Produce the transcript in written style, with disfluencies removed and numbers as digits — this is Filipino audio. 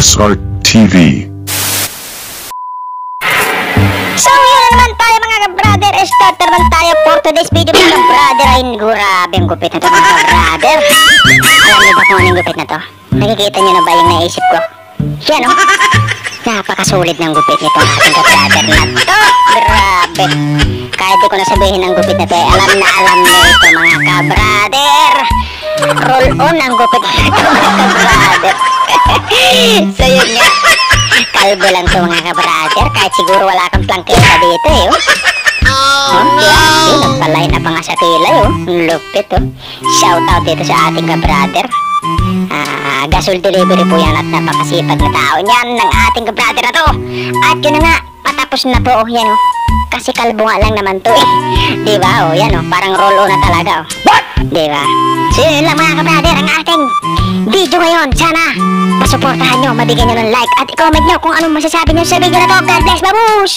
SR TV. So yun na naman tayo mga ka-brother. Start na naman tayo for today's video mga ka-brother. Ay grabe ang gupit na to mga ka-brother. Alam niyo ba kung anong gupit na to? Nakikita niyo na ba yung naisip ko? Yan o. Napakasulit ng gupit nito ating ka-brother na to. Grabe. Kahit di ko na sabihin ang gupit na to, alam na alam niyo ito mga ka-brother. Roll on ang gupit na ito mga ka-brother. So yun nga, kalbo lang to mga ka-brother. Kahit siguro wala kang plangketa dito eh yun, nagpalay na pa nga sa kilay lupit Shout out dito sa ating ka-brother. Gasol delivery po yan at napakasipag na tao niyan ng ating ka-brother na to. At yun na nga, patapos na po yan kasi kalbo nga lang naman to diba yan parang roll on na talaga diba? So yun lang mga ka-brother ang ating video ngayon. Sana masuportahan nyo, mabigyan nyo ng like at i-comment nyo kung anong masasabi nyo sa video na to. God bless, babush!